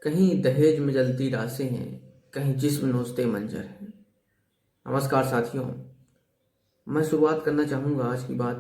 कहीं दहेज में जलती रासें हैं, कहीं जिस्म नोचते मंजर हैं। नमस्कार साथियों, मैं शुरुआत करना चाहूँगा आज की बात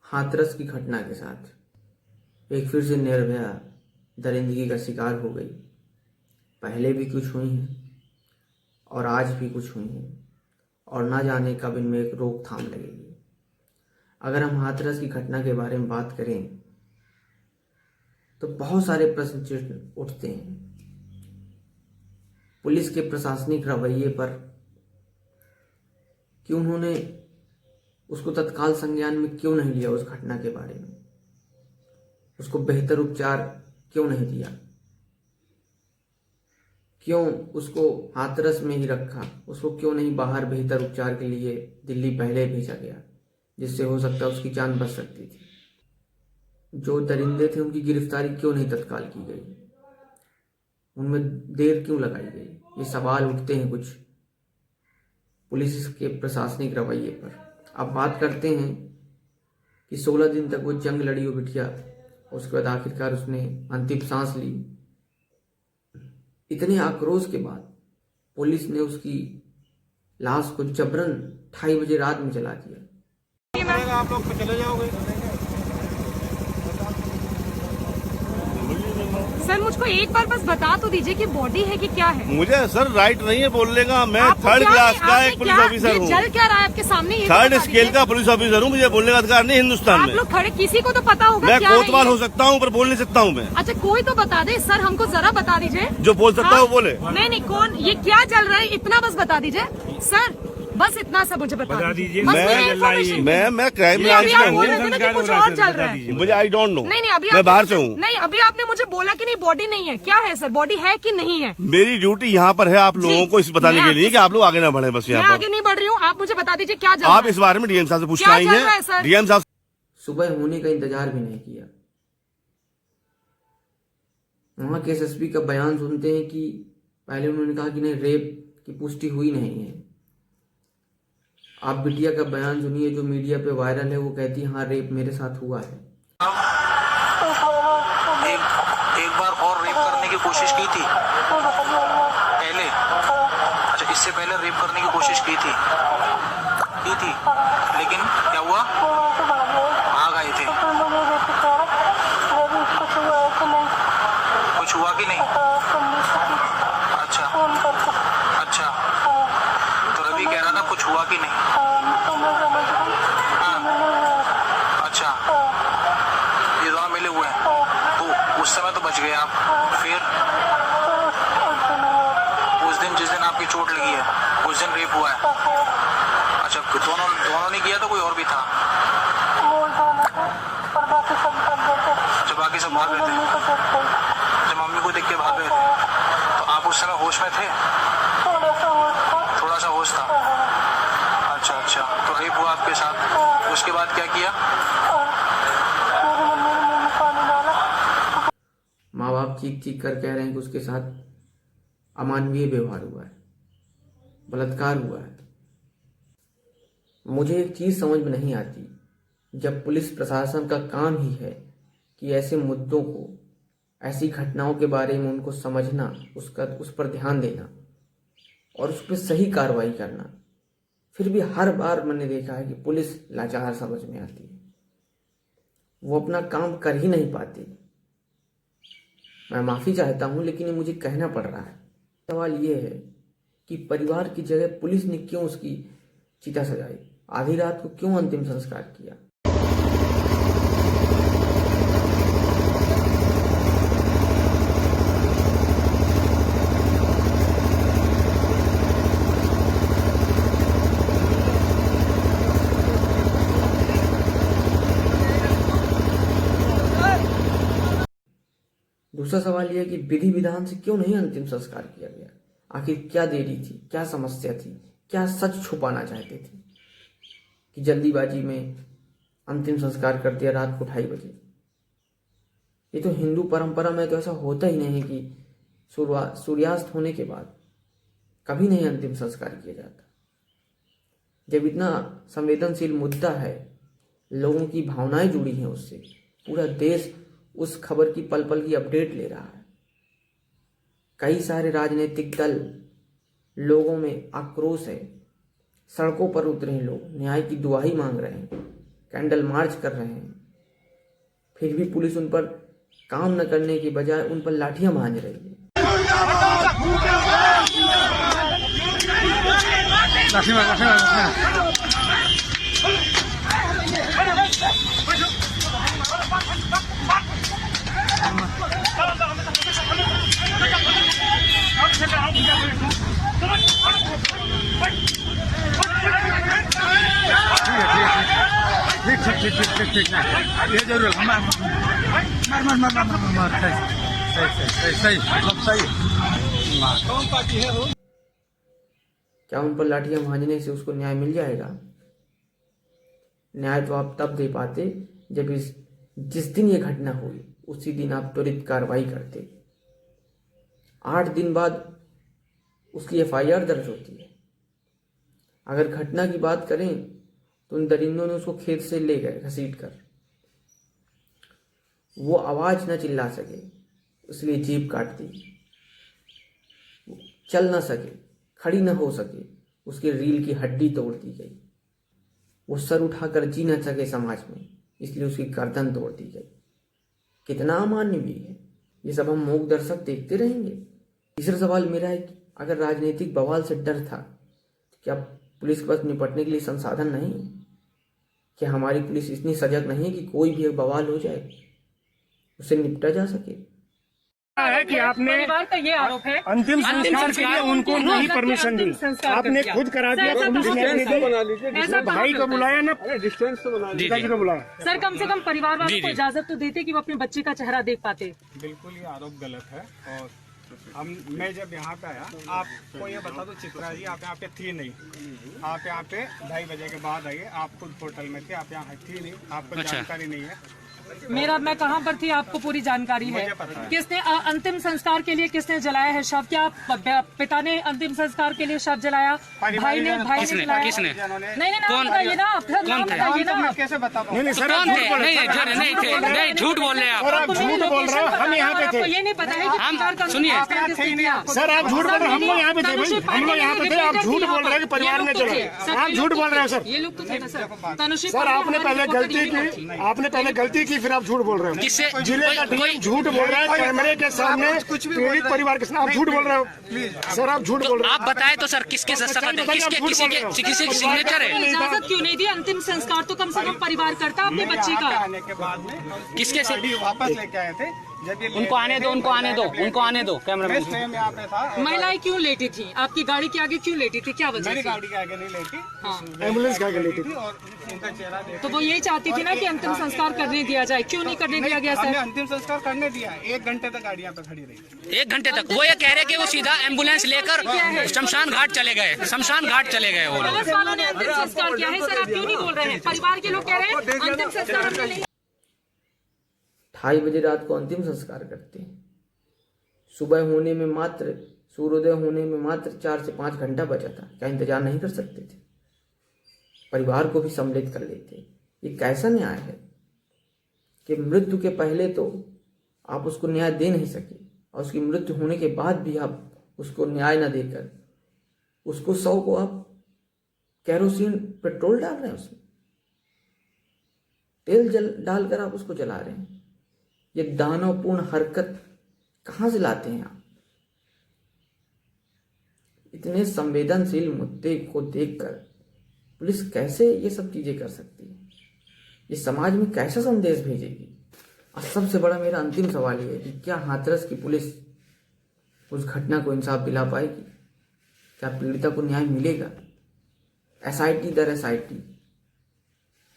हाथरस की घटना के साथ। एक फिर से निर्भया दरिंदगी का शिकार हो गई। पहले भी कुछ हुई हैं और आज भी कुछ हुई हैं और ना जाने कब इनमें एक रोकथाम लगेगी। अगर हम हाथरस की घटना के बारे में बात करें तो बहुत सारे प्रश्न चिन्ह उठते हैं। पुलिस के प्रशासनिक रवैये पर कि उन्होंने उसको तत्काल संज्ञान में क्यों नहीं लिया, उस घटना के बारे में उसको बेहतर उपचार क्यों नहीं दिया, क्यों उसको हाथरस में ही रखा, उसको क्यों नहीं बाहर बेहतर उपचार के लिए दिल्ली पहले भेजा गया, जिससे हो सकता है उसकी जान बच सकती थी। जो दरिंदे थे उनकी गिरफ्तारी क्यों नहीं तत्काल की गई, उनमें देर क्यों लगाई गई, ये सवाल उठते हैं कुछ पुलिस के प्रशासनिक रवैये पर। अब बात करते हैं कि 16 दिन तक वो जंग लड़ी वो बिटिया, उसके बाद आखिरकार उसने अंतिम सांस ली। इतने आक्रोश के बाद पुलिस ने उसकी लाश को जबरन 2:30 बजे रात में जला दिया। आप लोग चले जाओगे? सर मुझको एक बार बस बता तो दीजिए कि बॉडी है कि क्या है। मुझे सर राइट नहीं है बोलने का। मैं थर्ड क्लास का एक पुलिस ऑफिसर हूँ। जल क्या रहा है आपके सामने? थर्ड स्केल का पुलिस ऑफिसर हूँ। मुझे बोलने का अधिकार नहीं हिंदुस्तान में। आप लोग खड़े, किसी को तो पता होगा। मैं कोतवाल हो सकता हूँ पर बोल नहीं सकता हूँ मैं। अच्छा कोई तो बता दे सर, हमको जरा बता दीजिए। जो बोल सकता है वो बोले। नहीं कौन, ये क्या चल रहा है, इतना बस बता दीजिए सर, बस इतना सा मुझे बता दीजिए। मैं क्राइम ब्रांच में हूँ। कुछ और चल रहा है मुझे आई डोंट नो। नहीं अभी मैं बाहर से हूँ। नहीं अभी आपने मुझे बोला कि नहीं बॉडी नहीं है। क्या है सर, बॉडी है कि नहीं है? मेरी ड्यूटी यहाँ पर है आप लोगों को इस बताने के लिए कि आप लोग आगे ना बढ़े। बस यहाँ पर आगे नहीं बढ़ रही हूँ, आप मुझे बता दीजिए क्या चल रहा है। आप इस बारे में डीएम साहब से पूछना ही है। डीएम साहब सुबह होने का इंतजार भी नहीं किया। वहां के एसएसपी का बयान सुनते हैं कि पहले उन्होंने कहा कि नहीं रेप की पुष्टि हुई नहीं है। आप बिटिया का बयान सुनिए जो मीडिया पे वायरल है। वो कहती है हाँ रेप मेरे साथ हुआ है। एक बार और रेप करने की कोशिश की थी पहले? अच्छा इससे पहले रेप करने की कोशिश की थी लेकिन क्या हुआ? भाग आए थे। कुछ हुआ कि नहीं? अच्छा अच्छा, तो रवि कह रहा था कुछ हुआ कि नहीं? अच्छा ये दोनों मिले हुए हैं तो उस समय तो बच गए आप। फिर उस दिन जिस दिन आपकी चोट लगी है उस दिन रेप हुआ है। अच्छा दोनों ने किया था, कोई और भी था? अच्छा बाकी सब भाग गए थे। जब मम्मी को देख के भाग गए थे तो आप उस समय होश में थे? थोड़ा सा होश था। अच्छा तो रेप हुआ आपके साथ, उसके बाद क्या किया? माँ बाप चीख कर कह रहे हैं कि उसके साथ अमानवीय व्यवहार हुआ है, बलात्कार हुआ है। मुझे एक चीज समझ में नहीं आती, जब पुलिस प्रशासन का काम ही है कि ऐसे मुद्दों को, ऐसी घटनाओं के बारे में उनको समझना, उस पर ध्यान देना और उस पर सही कार्रवाई करना, फिर भी हर बार मैंने देखा है कि पुलिस लाचार समझ में आती है। वो अपना काम कर ही नहीं पाती। मैं माफी चाहता हूं लेकिन ये मुझे कहना पड़ रहा है। सवाल ये है कि परिवार की जगह पुलिस ने क्यों उसकी चिता सजाई, आधी रात को क्यों अंतिम संस्कार किया। दूसरा सवाल यह है कि विधि विधान से क्यों नहीं अंतिम संस्कार किया गया। आखिर क्या देरी थी, क्या समस्या थी, क्या सच छुपाना चाहते थे कि जल्दीबाजी में अंतिम संस्कार कर दिया रात को 2:30 बजे। ये तो हिंदू परंपरा में तो ऐसा होता ही नहीं कि सूर्यास्त होने के बाद कभी नहीं अंतिम संस्कार किया जाता। जब इतना संवेदनशील मुद्दा है, लोगों की भावनाएं जुड़ी हैं उससे, पूरा देश उस खबर की पल पल की अपडेट ले रहा है, कई सारे राजनीतिक दल, लोगों में आक्रोश है, सड़कों पर उतरे हैं लोग, न्याय की दुहाई मांग रहे हैं, कैंडल मार्च कर रहे हैं। फिर भी पुलिस उन पर काम न करने की बजाय उन पर लाठियां भांज रही है। ठीक ये जरूर मार सही क्या उन पर लाठियां भांजने से उसको न्याय मिल जाएगा? न्याय तो आप तब दे पाते जब जिस दिन ये घटना हुई उसी दिन आप त्वरित कार्रवाई करते। 8 दिन बाद उसकी FIR दर्ज होती है। अगर घटना की बात करें तो उन दरिंदों ने उसको खेत से ले गए घसीट कर। वो आवाज न चिल्ला सके इसलिए जीभ काट दी। चल न सके, खड़ी न हो सके, उसकी रीढ़ की हड्डी तोड़ दी गई। वो सर उठाकर जी न सके समाज में, इसलिए उसकी गर्दन तोड़ दी गई। कितना अमान्य भी है। ये सब हम मूक दर्शक देखते रहेंगे। तीसरा सवाल मेरा है कि अगर राजनीतिक बवाल से डर था, क्या पुलिस के पास निपटने के लिए संसाधन नहीं? क्या हमारी पुलिस इतनी सजग नहीं है कि कोई भी एक बवाल हो जाए उससे निपटा जा सके? है कि आपने परिवार का ये आरोप है अंतिम संस्कार के लिए उनको नहीं परमिशन दी, आपने खुद करा दिया। पुलिस ने अपनी दी, भाई को बुलाया ना, डिस्टेंस तो बना पिताजी को बुलाया। सर, कम से कम परिवार वालों को इजाजत तो देते कि वो अपने बच्चे का चेहरा देख पाते। बिल्कुल ये आरोप गलत है। और मैं जब यहाँ पे आया, आपको ये बता दो चित्रा जी, आप यहाँ पे थी नहीं। आप यहाँ पे 2:30 बजे के बाद आइए, आप खुद होटल में थे, आप यहाँ थी नहीं, आपको जानकारी नहीं है। मैं कहाँ पर थी आपको पूरी जानकारी है। किसने अंतिम संस्कार के लिए किसने जलाया है शव? क्या पिता ने अंतिम संस्कार के लिए शव जलाया? भाई ने जलाया? किसने? नहीं, नाम बताइए ना, नाम बताइए ना। कैसे बता पाऊँ? नहीं, झूठ बोल रहे हैं आप। झूठ बोल रहे हो, हम यहाँ पे थे। ये नहीं पता है कि सुनिए सर, आप झूठ बोल रहे हो, हम लोग यहाँ पे थे भाई, हम लोग यहाँ पे थे। आप झूठ बोल रहे हैं कि परिवार ने चला, आप झूठ बोल रहे हो सर। ये लोग तो थे ना सर। सर, आपने पहले गलती की, फिर आप झूठ बोल रहे हो। किससे? जिले का टीम झूठ बोल रहा है कैमरे के सामने, पीड़ित परिवार के सामने आप झूठ बोल रहे हो। सर, आप झूठ बोल रहे हो। आप बताएं तो सर, किसके किसी की सिग्नेचर है? इजाजत क्यों नहीं दी? अंतिम संस्कार तो कम से कम परिवार करता अपने बच्चे का। आने के बाद में किसके से वापस लेके आए थे। जब ये उनको आने दो कैमरामैन। मैं यहाँ पे था। महिलाएं क्यों लेटी थी? आपकी गाड़ी के आगे क्यों लेटी थी? क्या वजह मेरी थी? गाड़ी के आगे नहीं लेटी, एम्बुलेंस का लेटी थी। और उनका चेहरा देख तो वो यही चाहती थी ना कि अंतिम संस्कार करने दिया जाए। क्यों नहीं करने दिया गया हमने सर? अंतिम संस्कार करने दिया। 1 घंटे तक गाड़ी यहाँ पे खड़ी रही। 1 घंटे तक वो ये कह रहे कि वो सीधा एम्बुलेंस लेकर शमशान घाट चले गए वो लोग। पुलिस वालों ने अंतिम संस्कार किया है सर, आप क्यों नहीं बोल रहे हैं? परिवार के लोग कह रहे हैं अंतिम संस्कार हमने नहीं। 2:30 बजे रात को अंतिम संस्कार करते हैं। सूर्योदय होने में मात्र 4 से 5 घंटा बचा था। क्या इंतजार नहीं कर सकते थे? परिवार को भी सम्मिलित कर लेते। ये कैसा न्याय है कि मृत्यु के पहले तो आप उसको न्याय दे नहीं सके और उसकी मृत्यु होने के बाद भी आप उसको न्याय न देकर उसको शव को आप केरोसिन पेट्रोल डाल रहे हैं, उसमें तेल डालकर आप उसको जला रहे हैं। ये दानवपूर्ण हरकत कहाँ से लाते हैं आप? इतने संवेदनशील मुद्दे को देखकर पुलिस कैसे ये सब चीजें कर सकती है? ये समाज में कैसा संदेश भेजेगी? और सबसे बड़ा मेरा अंतिम सवाल ये है कि क्या हाथरस की पुलिस उस घटना को इंसाफ दिला पाएगी? क्या पीड़िता को न्याय मिलेगा? SIT दर SIT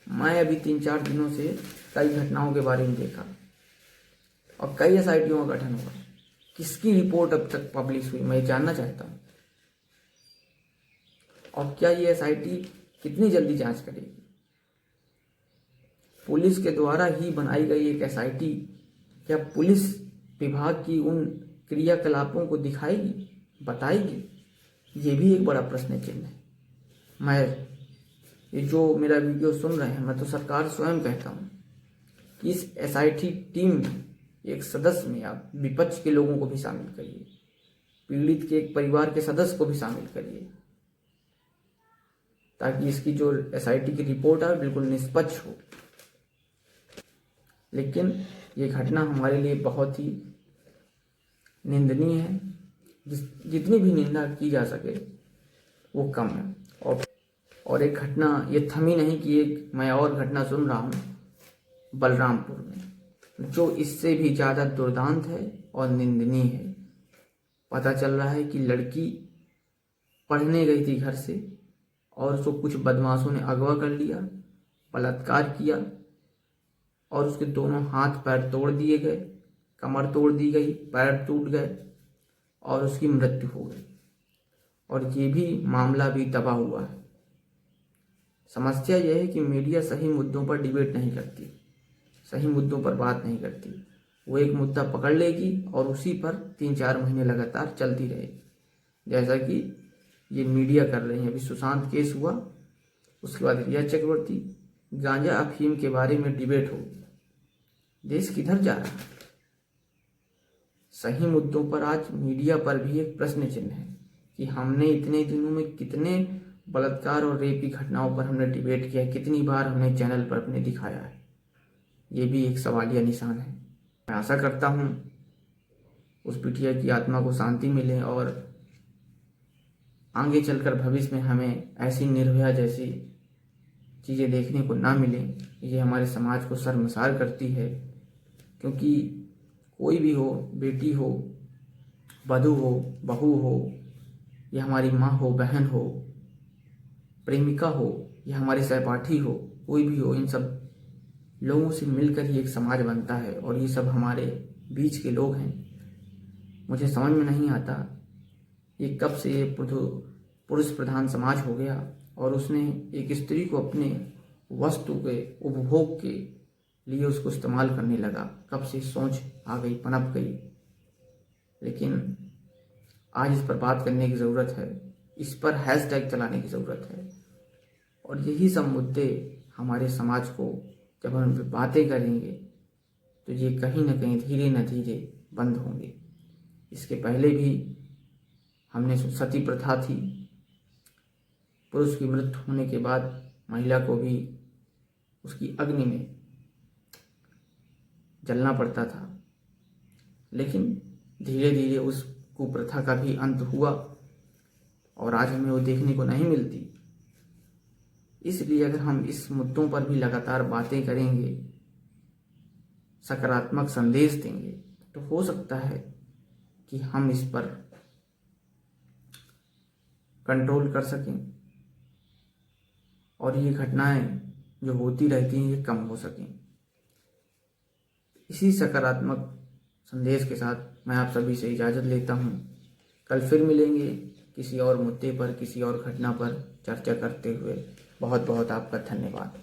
मैं अभी 3-4 दिनों से कई घटनाओं के बारे में देखा और कई SITों का गठन हुआ। किसकी रिपोर्ट अब तक पब्लिश हुई, मैं जानना चाहता हूँ। और क्या ये SIT कितनी जल्दी जांच करेगी? पुलिस के द्वारा ही बनाई गई एक SIT क्या पुलिस विभाग की उन क्रियाकलापों को दिखाएगी, बताएगी? ये भी एक बड़ा प्रश्न चिन्ह है। मैं ये जो मेरा वीडियो सुन रहे हैं, मैं तो सरकार स्वयं कहता हूँ कि इस SIT टीम में एक सदस्य में आप विपक्ष के लोगों को भी शामिल करिए। पीड़ित के एक परिवार के सदस्य को भी शामिल करिए, ताकि इसकी जो SIT की रिपोर्ट है बिल्कुल निष्पक्ष हो। लेकिन ये घटना हमारे लिए बहुत ही निंदनीय है। जितनी भी निंदा की जा सके वो कम है। और एक घटना ये थमी नहीं कि एक मैं और घटना सुन रहा हूँ बलरामपुर में, जो इससे भी ज़्यादा दुर्दांत है और निंदनीय है। पता चल रहा है कि लड़की पढ़ने गई थी घर से और उसको कुछ बदमाशों ने अगवा कर लिया, बलात्कार किया और उसके दोनों हाथ पैर तोड़ दिए गए, कमर तोड़ दी गई, पैर टूट गए और उसकी मृत्यु हो गई। और ये भी मामला भी दबा हुआ है। समस्या यह है कि मीडिया सही मुद्दों पर डिबेट नहीं करती, सही मुद्दों पर बात नहीं करती। वो एक मुद्दा पकड़ लेगी और उसी पर 3-4 महीने लगातार चलती रहेगी, जैसा कि ये मीडिया कर रही है। अभी सुशांत केस हुआ, उसके बाद रिया चक्रवर्ती, गांजा अफीम के बारे में डिबेट होगी। देश किधर जा रहा है? सही मुद्दों पर आज मीडिया पर भी एक प्रश्न चिन्ह है कि हमने इतने दिनों में कितने बलात्कार और रेप की घटनाओं पर हमने डिबेट किया है, कितनी बार हमने चैनल पर अपने दिखाया है। ये भी एक सवालिया निशान है। मैं आशा करता हूँ उस बिटिया की आत्मा को शांति मिले और आगे चलकर भविष्य में हमें ऐसी निर्भया जैसी चीज़ें देखने को ना मिले। ये हमारे समाज को शर्मसार करती है, क्योंकि कोई भी हो, बेटी हो, वधू हो, बहू हो, या हमारी माँ हो, बहन हो, प्रेमिका हो, या हमारे सहपाठी हो, कोई भी हो, इन सब लोगों से मिलकर ही एक समाज बनता है। और ये सब हमारे बीच के लोग हैं। मुझे समझ में नहीं आता ये कब से ये पुरुष प्रधान समाज हो गया और उसने एक स्त्री को अपने वस्तु के उपभोग के लिए उसको इस्तेमाल करने लगा। कब से सोच आ गई, पनप गई। लेकिन आज इस पर बात करने की ज़रूरत है, इस पर हैशटैग चलाने की ज़रूरत है। और यही सब मुद्दे हमारे समाज को, जब हम उन पर बातें करेंगे तो ये कहीं ना कहीं धीरे न धीरे बंद होंगे। इसके पहले भी हमने सती प्रथा थी, पुरुष की मृत्यु होने के बाद महिला को भी उसकी अग्नि में जलना पड़ता था। लेकिन धीरे धीरे उस कुप्रथा का भी अंत हुआ और आज हमें वो देखने को नहीं मिलती। इसलिए अगर हम इस मुद्दों पर भी लगातार बातें करेंगे, सकारात्मक संदेश देंगे, तो हो सकता है कि हम इस पर कंट्रोल कर सकें और ये घटनाएं जो होती रहती हैं ये कम हो सकें। इसी सकारात्मक संदेश के साथ मैं आप सभी से इजाज़त लेता हूँ। कल फिर मिलेंगे किसी और मुद्दे पर, किसी और घटना पर चर्चा करते हुए। बहुत बहुत आपका धन्यवाद।